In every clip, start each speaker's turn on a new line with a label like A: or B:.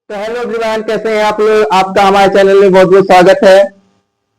A: तो hello everyone, कैसे हैं आप लोग। आपका हमारे चैनल में बहुत बहुत स्वागत है।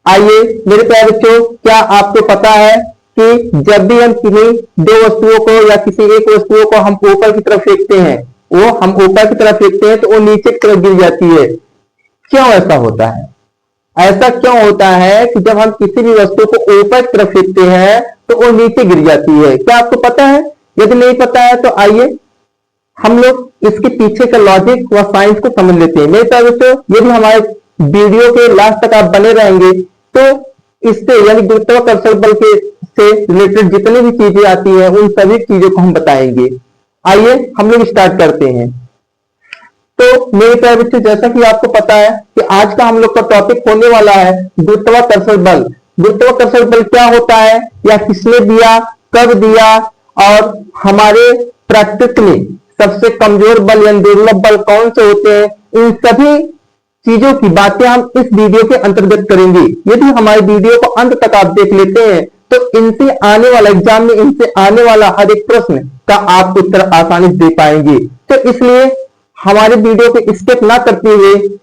A: आइए मेरे प्यारे बच्चों, क्या आपको पता है कि जब भी हम किसी दो वस्तुओं को या किसी एक वस्तुओं को हम ऊपर की तरफ फेंकते हैं, वो हम ऊपर की तरफ फेंकते हैं तो वो नीचे की तरफ गिर जाती है। क्यों ऐसा होता है? ऐसा क्यों होता है कि जब हम किसी भी वस्तु को ऊपर की तरफ फेंकते हैं तो वो नीचे गिर जाती है? क्या आपको पता है? यदि नहीं पता है तो आइए हम लोग इसके पीछे का लॉजिक व साइंस को समझ लेते हैं। मेरे प्यारे दोस्तों, यदि हमारे वीडियो के लास्ट तक आप बने रहेंगे तो इससे यानी गुरुत्वाकर्षण बल के से रिलेटेड जितनी भी चीजें आती हैं उन सभी चीजों को हम बताएंगे। आइए हम लोग स्टार्ट करते हैं। तो मेरे प्यारे बच्चों, जैसा कि आपको पता है कि आज का हम लोग का टॉपिक होने वाला है गुरुत्वाकर्षण बल। गुरुत्वाकर्षण बल क्या होता है, या किसने दिया, कब दिया, और हमारे प्रकृति में सबसे कमजोर बल या दुर्लभ बल कौन से होते हैं, इन सभी चीजों की बातें हम इस वीडियो के अंतर्गत करेंगे। यदि हमारे वीडियो को अंत तक आप देख लेते हैं तो इनसे आने वाला एग्जाम में इनसे आने वाला हर एक प्रश्न का आप उत्तर आसानी से दे पाएंगे। तो इसलिए हमारे वीडियो को स्किप ना करते हुए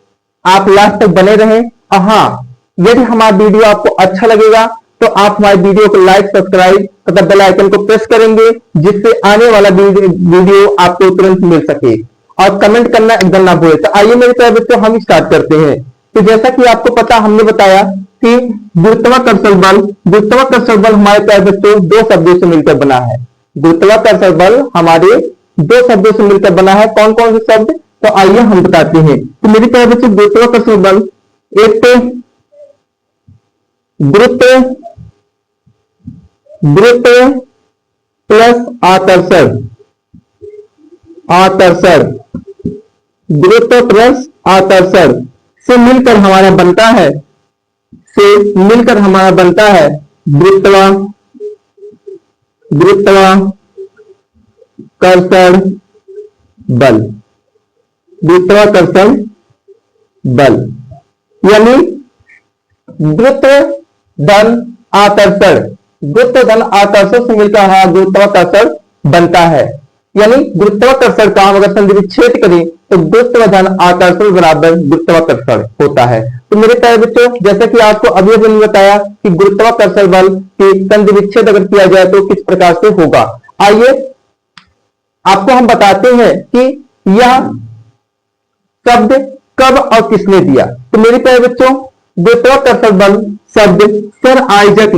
A: आप लास्ट तक बने रहें। हाँ, यदि हमारा वीडियो आपको अच्छा लगेगा तो आप हमारे वीडियो को लाइक, सब्सक्राइब तथा बेल आइकन को प्रेस करेंगे, जिससे आने वाला वीडियो आपको तुरंत मिल सके। और कमेंट करना एकदम ना भूलें। तो आइए मेरे प्यारे बच्चों, हम स्टार्ट करते हैं। तो जैसा कि आपको पता, हमने बताया कि गुरुत्वाकर्षण बल हमारे प्यारे बच्चों दो शब्दों से मिलकर बना है। गुरुत्वाकर्षण बल हमारे दो शब्दों से मिलकर बना है। कौन कौन से शब्द? तो आइए हम बताते हैं। तो मेरे प्यारे बच्चों, गुरुत्वाकर्षण बल एक तो गुरुत्व प्लस आकर्षण, गुरुत्व प्लस आकर्षण से मिलकर हमारा बनता है, गुरुत्वाकर्षण बल। गुरुत्वाकर्षण बल यानी गुरुत्व धन आकर्षण से मिलकर हमारा गुरुत्वाकर्षण बनता है। यानी गुरुत्वाकर्षण का हम अगर संधिविच्छेद करें तो गुरुत्व धन आकर्षण बराबर गुरुत्वाकर्षण होता है। तो मेरे प्यारे बच्चों, जैसा कि आपको अभी अभी बताया कि गुरुत्वाकर्षण बल के संधिविच्छेद अगर किया जाए तो किस प्रकार से होगा। आइए आपको हम बताते हैं कि यह शब्द कब और किसने दिया। तो मेरे प्यारे बच्चों, गुरुत्वाकर्षण बल शब्द सर आइजक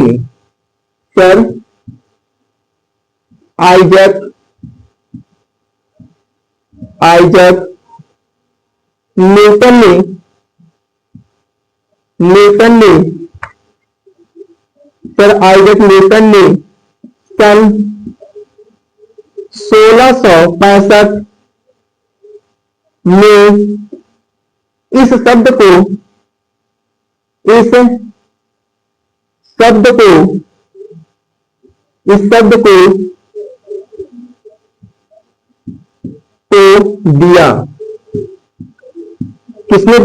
A: न्यूटन ने सन 1665 में इस शब्द को तो दिया। किसने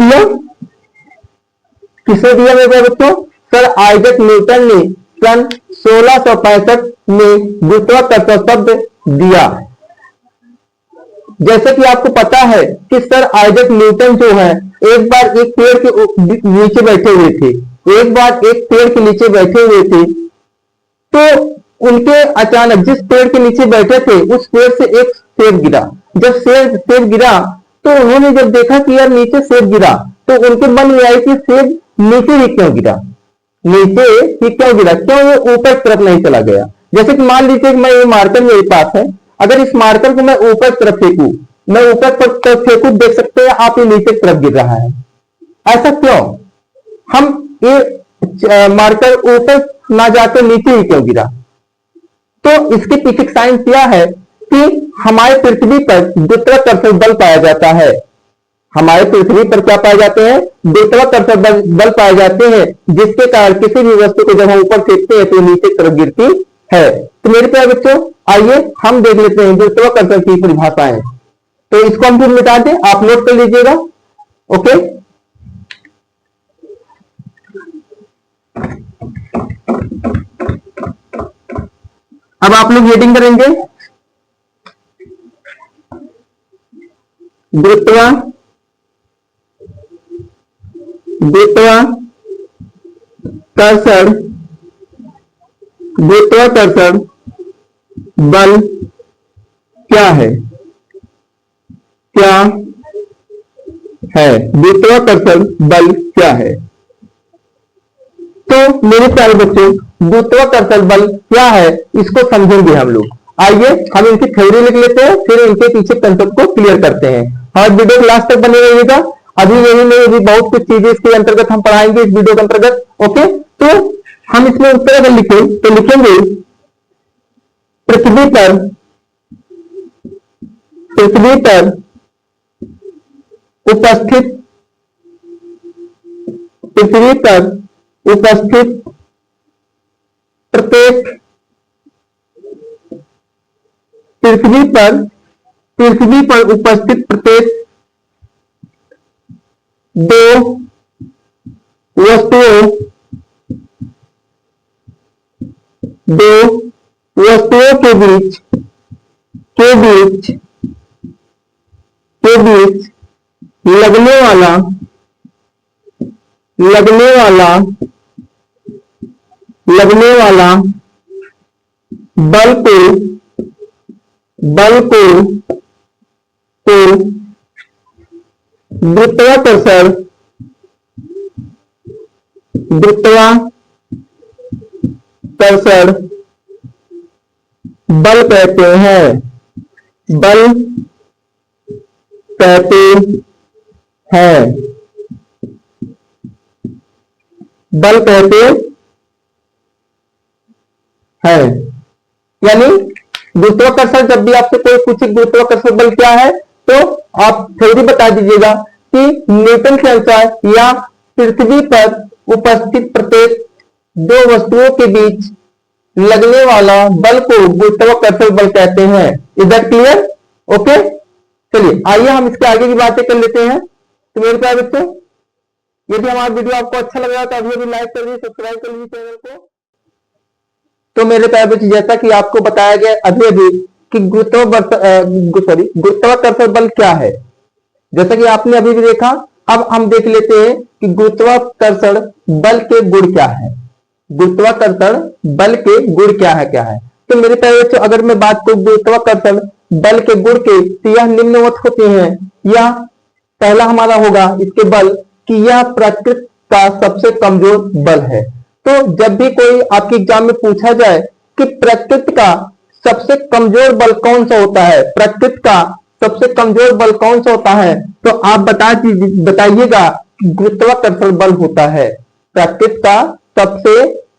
A: दिया मेरे बच्चों? सर आइजक न्यूटन ने सन 1665 में गुरुत्वाकर्षण शब्द दिया। जैसे कि आपको पता है कि सर आइजक न्यूटन जो है एक बार एक पेड़ के नीचे बैठे हुए थे, तो उनके अचानक जिस पेड़ के नीचे बैठे थे उस पेड़ से एक सेब गिरा। जब सेब गिरा तो उन्होंने जब देखा कि यार नीचे सेब गिरा, तो उनके मन में आई कि सेब नीचे ही क्यों गिरा, क्यों ये ऊपर तरफ नहीं चला गया। जैसे कि मान लीजिए कि मैं ये मार्कर मेरे पास है, अगर इस मार्कर को मैं ऊपर तरफ फेंकूं, देख सकते हैं आप, ये नीचे तरफ गिर रहा है। ऐसा क्यों? हम ये मार्कर ऊपर ना जाकर नीचे ही क्यों गिरा? तो इसके पीछे साइंस यह है कि हमारे पृथ्वी पर गुरुत्वाकर्षण बल पाया जाता है। हमारे पृथ्वी पर क्या पाए जाते हैं? गुरुत्वाकर्षण बल पाए जाते हैं, जिसके कारण किसी भी वस्तु को जब हम ऊपर फेंकते हैं तो नीचे की तरफ गिरती है। तो मेरे प्यारे बच्चों, आइए हम देख लेते हैं गुरुत्वाकर्षण की परिभाषाएं। तो इसको हम फिर मिटा दें, आप नोट कर लीजिएगा। ओके, अब आप लोग हेडिंग करेंगे गुरुत्वाकर्षण गुरुत्वाकर्षण गुरुत्वाकर्षण बल क्या है? क्या है गुरुत्वाकर्षण बल क्या है? तो मेरे प्यारे बच्चों, गुरुत्वाकर्षण बल क्या है इसको समझेंगे हम लोग। आइए हम इनकी थ्योरी लिख लेते हैं, फिर इनके पीछे कंसेप्ट को क्लियर करते हैं और वीडियो को लास्ट तक बने रहिएगा। अभी यही नहीं, अभी बहुत कुछ चीजें इसके अंतर्गत हम पढ़ाएंगे इस वीडियो के अंतर्गत। ओके, तो हम इसमें उत्तर अगर लिखें तो लिखेंगे पृथ्वी पर उपस्थित प्रत्येक पृथ्वी पर उपस्थित प्रत्येक दो वस्तुओं के बीच लगने वाला बल को गुरुत्वाकर्षण बल कहते हैं। यानी गुरुत्वाकर्षण, जब भी आपसे कोई पूछे गुरुत्वाकर्षण बल क्या है तो आप थ्योरी बता दीजिएगा कि न्यूटन के अनुसार या पृथ्वी पर उपस्थित प्रत्येक दो वस्तुओं के बीच लगने वाला बल को गुरुत्वाकर्षण बल कहते हैं। Is that clear? ओके, चलिए आइए हम इसके आगे की बातें कर लेते हैं। तो मेरे प्यारे बच्चों, यदि हमारा वीडियो आपको अच्छा लग रहा है तो अभी लाइक कर दीजिए, सब्सक्राइब कर लीजिए चैनल को। तो मेरे प्यारे बच्चों, जैसा कि आपको बताया गया अभी कि गुरुत्वाकर्षण बल क्या है, जैसा कि आपने अभी भी देखा, अब हम देख लेते हैं कि गुरुत्वाकर्षण बल के गुण क्या है। गुरुत्वाकर्षण बल के गुण क्या है। तो मेरे प्यारे बच्चों, अगर मैं बात करूं गुरुत्वाकर्षण बल के गुण के, तो यह निम्नवत होते हैं। यह पहला हमारा होगा इसके बल कि यह प्रकृति का सबसे कमजोर बल है। तो जब भी कोई आपके एग्जाम में पूछा जाए कि प्रकृति का सबसे कमजोर बल कौन सा होता है, प्रकृति का सबसे कमजोर बल कौन सा होता है, तो आप बताइएगा गुरुत्वाकर्षण बल होता है। प्रकृति का सबसे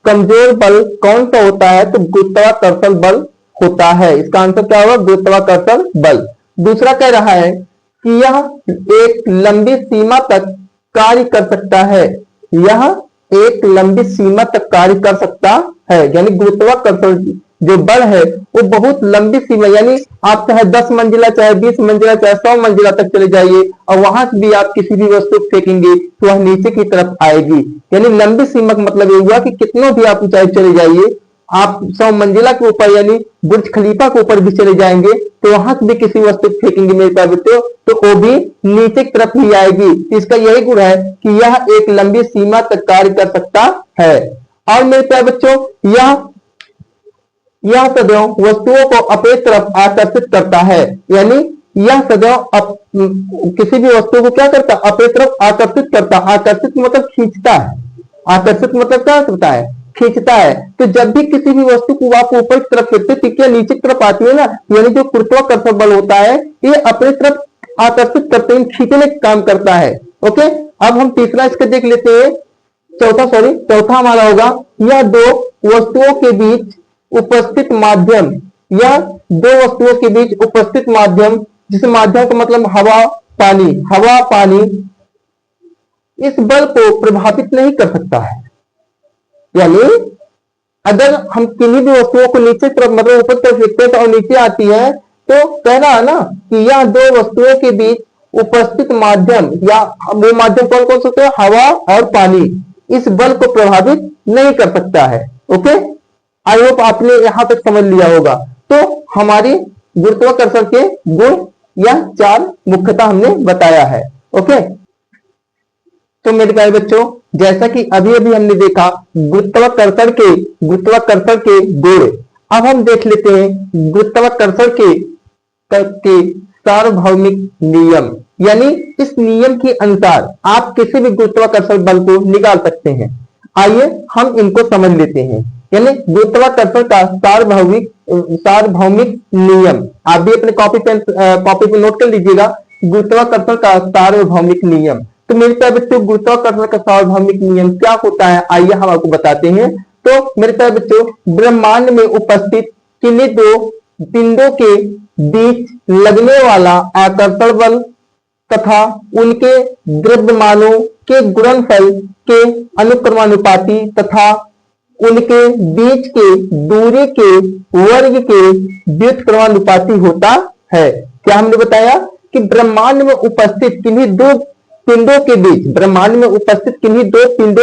A: कमजोर बल कौन सा होता है, तो गुरुत्वाकर्षण बल होता है। इसका आंसर क्या होगा? गुरुत्वाकर्षण बल। दूसरा कह रहा है कि यह एक लंबी सीमा तक कार्य कर सकता है। यह एक लंबी सीमा तक कार्य कर सकता है, यानी गुरुत्वाकर्षण जो बल है वो बहुत लंबी सीमा, यानी आप चाहे 10 मंजिला, चाहे 20 मंजिला, चाहे 100 मंजिला तक चले जाइए और वहां से भी आप किसी भी वस्तु फेंकेंगे तो वह नीचे की तरफ आएगी। यानी लंबी सीमा का मतलब ये हुआ कि कितनों भी आप ऊंचाई चले जाइए, आप 100 मंजिला के ऊपर यानी बुर्ज खलीफा के ऊपर भी चले जाएंगे तो वहां से भी किसी वस्तु फेंकेंगे मेरे प्यारे बच्चों तो वो भी नीचे की तरफ ही आएगी। इसका यही गुण है कि यह एक लंबी सीमा तक कार्य कर सकता है। और मेरे प्यारे बच्चों, यह सदैव वस्तुओं को अपनी तरफ आकर्षित करता है। यानी यह सदैव किसी भी वस्तु को क्या करता है? अपनी तरफ आकर्षित करता। आकर्षित मतलब खींचता है। आकर्षित मतलब क्या करता है? खींचता है। तो जब भी किसी भी वस्तु को आप ऊपर की तरफ फेंकते टिकिया नीचे की तरफ आती है ना, यानी जो गुरुत्वाकर्षण बल होता है ये अपनी तरफ आकर्षित करते हैं, खींचने का काम करता है। ओके, अब हम तीसरा इसका देख लेते हैं। चौथा हमारा होगा यह दो वस्तुओं के बीच उपस्थित माध्यम। यह दो वस्तुओं के बीच उपस्थित माध्यम, जिस माध्यम का मतलब हवा पानी इस बल को प्रभावित नहीं कर सकता है। यानी अगर हम किन्हीं भी वस्तुओं को नीचे तरफ मतलब ऊपर तरफ फेंकते हैं तो और नीचे आती है, तो कह रहा है ना कि यह दो वस्तुओं के बीच उपस्थित माध्यम या वो माध्यम कौन कौन सकते हैं? हवा और पानी इस बल को प्रभावित नहीं कर सकता है। ओके, आई होप आपने यहां तक समझ लिया होगा। तो हमारी गुरुत्वाकर्षण के गुण या 4 मुख्यतः हमने बताया है। ओके, तो मेरे प्यारे बच्चों, जैसा कि अभी अभी हमने देखा गुरुत्वाकर्षण के गुण, अब हम देख लेते हैं गुरुत्वाकर्षण के सार्वभौमिक नियम। यानी इस नियम के अनुसार आप किसी भी गुरुत्वाकर्षण बल को निकाल सकते हैं। आइए हम इनको समझ लेते हैं। यानी गुरुत्वाकर्षण का सार्वभौमिक नियम, आप भी अपने कॉपी पे नोट कर लीजिएगा, गुरुत्वाकर्षण का सार्वभौमिक नियम। तो मेरे प्यारे बच्चों, गुरुत्वाकर्षण का सार्वभौमिक नियम क्या होता है, आइए हम आपको बताते हैं। तो मेरे प्यारे बच्चों, ब्रह्मांड में उपस्थित किन्हीं दो पिंडों के बीच लगने वाला आकर्षण बल तथा उनके द्रव्यमानों के गुणनफल के अनुक्रमानुपाती तथा उनके बीच के दूरी के वर्ग के व्युत्क्रमानुपाती होता है। क्या हमने बताया कि ब्रह्मांड में उपस्थित किन्हीं दो पिंडों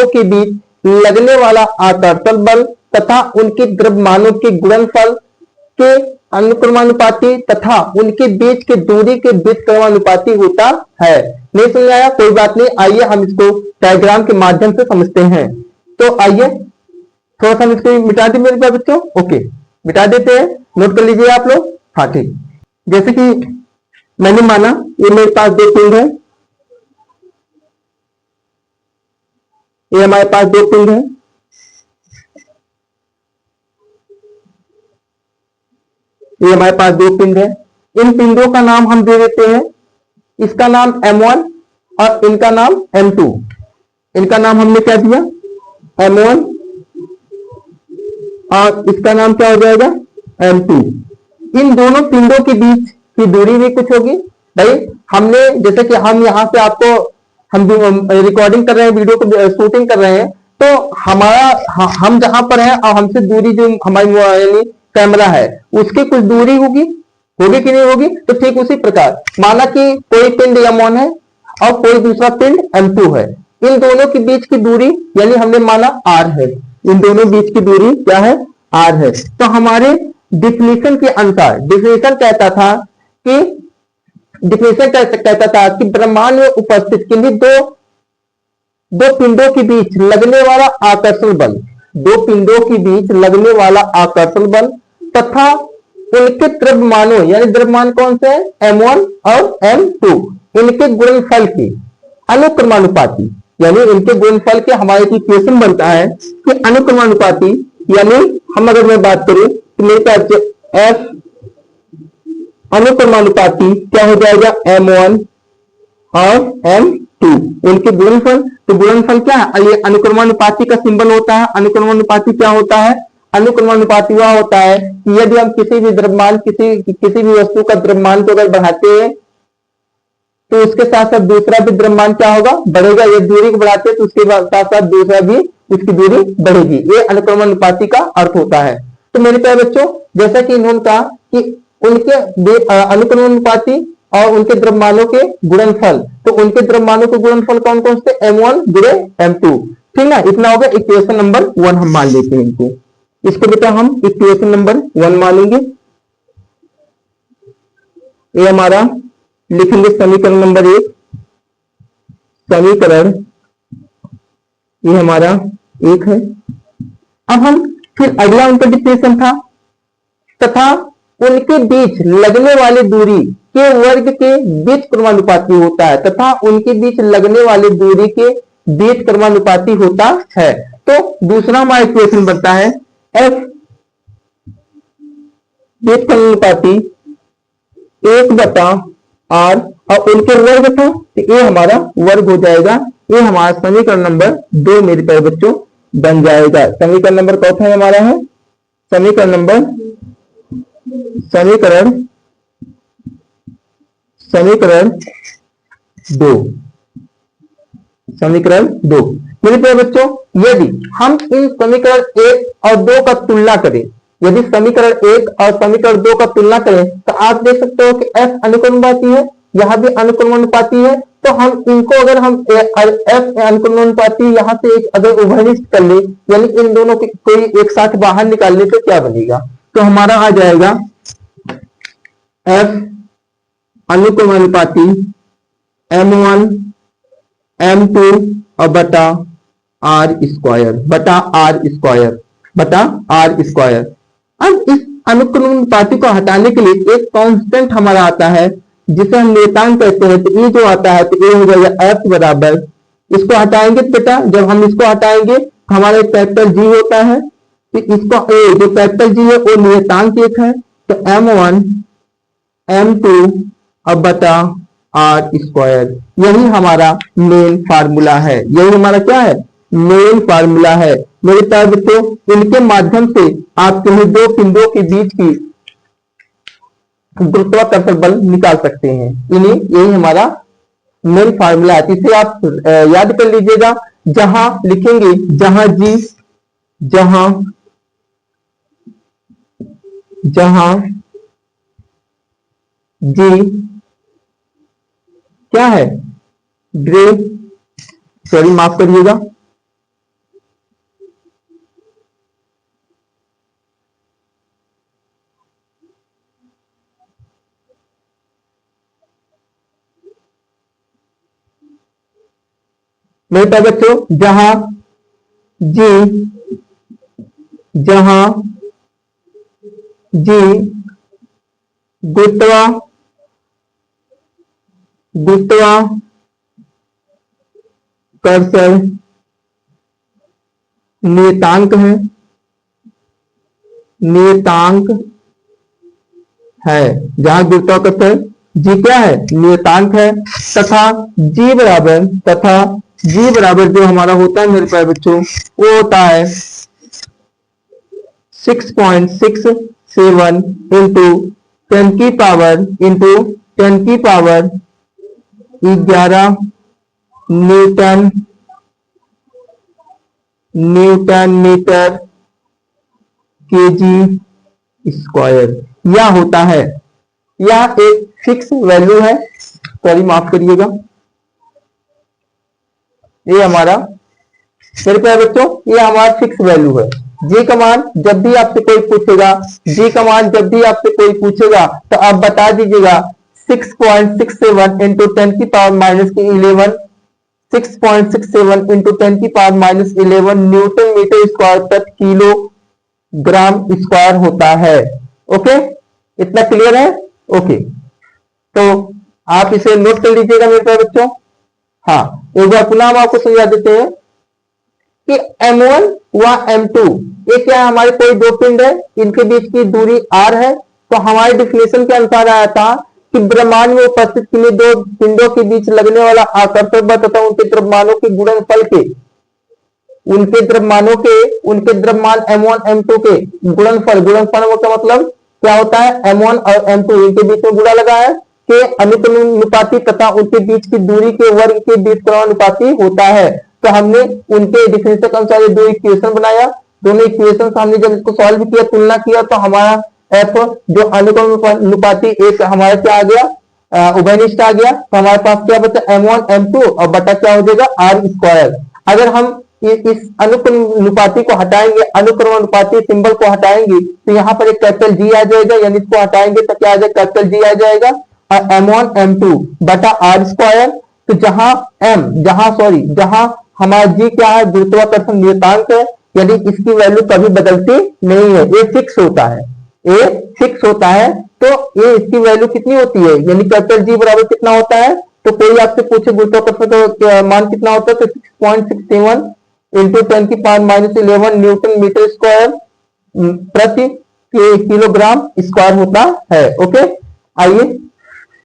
A: के बीच लगने वाला आकर्षण बल तथा उनके द्रव्यमानों के गुणनफल के अनुक्रमानुपाती तथा उनके बीच के दूरी के व्युत्क्रमानुपाती होता है। नहीं समझ आया? कोई बात नहीं, आइए हम इसको डायग्राम के माध्यम से समझते हैं। तो आइए थोड़ा सा इसको मिटा दें मेरे प्यारे बच्चों। ओके, मिटा देते हैं, नोट कर लीजिए आप लोग। हाँ ठीक, जैसे कि मैंने माना ये मेरे पास दो पिंड है, ये हमारे पास दो पिंड है, ये हमारे पास दो पिंड है। इन पिंडों का नाम हम दे देते हैं, इसका नाम M1 और इनका नाम M2। इनका नाम हमने क्या दिया, M1, और इसका नाम क्या हो जाएगा, M2। इन दोनों पिंडों के बीच की दूरी भी कुछ होगी। भाई हमने, जैसे कि हम यहाँ पे आपको, हम रिकॉर्डिंग कर रहे हैं, वीडियो को शूटिंग कर रहे हैं, तो हम जहां पर हैं और हमसे दूरी जो हमारी कैमरा है उसकी कुछ दूरी होगी कि नहीं होगी। तो ठीक उसी प्रकार माना कि कोई पिंड M1 है और कोई दूसरा पिंड M2 है, इन दोनों के बीच की दूरी यानी हमने माना R है, इन दोनों बीच की दूरी क्या है, R है। तो हमारे डिफिनेशन के अनुसार, डिफिनेशन कहता था कि ब्रह्मांड में उपस्थित किन्हीं दो पिंडों के बीच लगने वाला आकर्षण बल, दो पिंडों के बीच लगने वाला आकर्षण बल तथा उनके द्रव्यमानों, यानी द्रव्यमान कौन से है, M1 और M2, इनके गुणनफल के अनुक्रमानुपाती, यानी इनके गुणनफल के हमारे इक्वेशन बनता है कि अनुक्रमानुपाती, यानी हम अगर मैं बात करूं तो मेरे पास F अनुक्रमानुपाती क्या हो जाएगा, M1 और M2, इनके गुणनफल। तो गुणनफल क्या है, ये अनुक्रमानुपाती का सिंबल होता है। अनुक्रमानुपाती क्या होता है, अनुक्रमानुपाती वह होता है कि यदि हम किसी भी द्रव्यमान, किसी भी वस्तु का द्रव्यमान को अगर बढ़ाते हैं तो उसके साथ साथ दूसरा भी द्रव्यमान क्या होगा, बढ़ेगा। यदि दूरी को बढ़ाते हैं तो उसके साथ साथ दूसरा भी उसकी दूरी बढ़ेगी। ये अनुक्रमानुपाती का अर्थ होता है। तो मेरे प्यारे बच्चों, जैसा कि इन्होंने कहा कि उनके अनुक्रमानुपाती और उनके द्रव्यमानों के गुणनफल, तो उनके द्रव्यमानों के गुणनफल कौन कौन से, M1 गुणे M2, ठीक ना। इतना हो गया इक्वेशन नंबर 1, हम मान लेते हैं इनको। इसको बेटा हम इक्वेशन नंबर 1 मानेंगे। ये हमारा लिखेंगे समीकरण नंबर 1, समीकरण ये हमारा 1 है। अब हम फिर अगला उनका डिफिनेशन था, तथा उनके बीच लगने वाली दूरी के वर्ग के बीच क्रमानुपाती होता है, तथा उनके बीच लगने वाली दूरी के बीच क्रमानुपाती होता है। तो दूसरा हमारा इक्वेशन बनता है F बीच क्रमानुपाती 1/R और उनके वर्ग था, तो ये हमारा वर्ग हो जाएगा। ये हमारा समीकरण नंबर 2 मेरे प्यारे बच्चों बन जाएगा। समीकरण नंबर कौन सा हमारा है, समीकरण 2, समीकरण 2। मेरे प्यारे बच्चों, यदि हम इन समीकरण 1 और 2 का तुलना करें, यदि समीकरण 1 और समीकरण 2 का तुलना करें तो आप देख सकते हो कि F अनुक्रमानुपाती है, यहाँ भी अनुक्रमानुपाती है। तो हम इनको अगर हम F अनुक्रमानुपाती यहाँ से एक अगर उभयनिष्ठ कर ले, यानी इन दोनों के कोई एक साथ बाहर निकाल ले, तो क्या बनेगा, तो हमारा आ जाएगा F अनुक्रमानुपाती M1 m2 और बटा आर स्क्वायर बटा आर स्क्वायर बटा आर स्क्वायर। अब इस अनुक्रमानुपाती को हटाने के लिए एक कांस्टेंट हमारा आता है जिसे हम नियतांक कहते हैं। तो ये जो आता है तो ये हो जाएगा एफ बराबर, इसको हटाएंगे तो बेटा जब हम इसको हटाएंगे तो हमारा एक कैपिटल जी होता है, तो इसको ए जो कैपिटल जी है वो नियतांक एक है, तो m1 m2 अब बटा आर स्क्वायर, यही हमारा मेन फार्मूला है। यही हमारा क्या है, मेन फार्मूला है। मेरे प्यारे बच्चों इनके माध्यम से आप किन्हीं दो पिंडों के बीच की गुरुत्वाकर्षण बल निकाल सकते हैं। इन्हीं यही हमारा मेन फार्मूला है। इसे आप याद कर लीजिएगा, जहां लिखेंगे जहां जी जहां जी क्या है, ग्रे, सॉरी माफ करिएगा, मेरे प्यारे बच्चों जहां जी गुरुत्वाकर्षण नियतांक है, जहां गुरुत्वाकर्षण जी क्या है, नियतांक है, तथा जी बराबर जो हमारा होता है मेरे प्यारे बच्चों वो होता है 6.67 इंटू 10 की power 11 newton metre KG square यह होता है। यह एक फिक्स वैल्यू है, सॉरी माफ करिएगा, ये हमारा मेरे प्यारे बच्चों ये हमारा फिक्स वैल्यू है। जी का मान जब भी आपसे कोई पूछेगा तो आप बता दीजिएगा 6.67 इंटू 10 की पावर माइनस की 11 6.67 इंटू 10 की power minus 11 newton metre square प्रति किलोग्राम स्क्वायर होता है। ओके, इतना क्लियर है? ओके, तो आप इसे नोट कर लीजिएगा मेरे प्यारे बच्चों। हाँ, एक बार पुनः हम आपको समझा देते हैं कि m1 व m2 ये क्या है, हमारे कोई दो पिंड है, इनके बीच की दूरी r है। तो हमारे डिफिनेशन के अनुसार आया था कि ब्रह्मांड में उपस्थित किन्हीं दो पिंडों के बीच लगने वाला आकर्षक बल तथा उनके द्रव्यमानों के गुणनफल के उनके द्रव्यमान m1 m2 के गुणनफल का मतलब क्या होता है, m1 और m2 इनके बीच में गुणा लगा है के अनुपाती तथा उनके बीच की दूरी के वर्ग के बीच क्रमानुपाती होता है। तो हमने उनके डिफिनेशन के अनुसार दो इक्वेशन बनाया, दोनों इक्वेशन हमने जब इसको सॉल्व किया, तुलना किया, तो हमारा एफ जो अनुपाती एक हमारा क्या आ गया, उभयनिष्ठ आ गया। तो हमारे पास क्या बचा, m1 m2 और बटा क्या हो जाएगा आर स्क्वायर। अगर हम इस अनुक्रमानुपाती को हटाएंगे, अनुक्रमानुपाती सिंबल को हटाएंगे तो यहाँ पर एक कैपिटल जी आ जाएगा, यानी इसको हटाएंगे तो क्या आ जाएगा, कैपिटल जी आ जाएगा m1 m2 बटा आर स्क्वायर। तो जहां हमारा जी क्या है, गुरुत्वाकर्षण नियतांक है, यानी इसकी वैल्यू कभी बदलती नहीं है, ये फिक्स होता है। तो ये इसकी वैल्यू कितनी होती है, यानी कैपिटल जी बराबर कितना होता है। तो कोई आपसे पूछे गुरुत्वाकर्षण का मान कितना होता है, तो 6.67 इंटू 10 की power minus 11 newton metre square प्रति किलोग्राम स्क्वायर होता है। ओके, आइए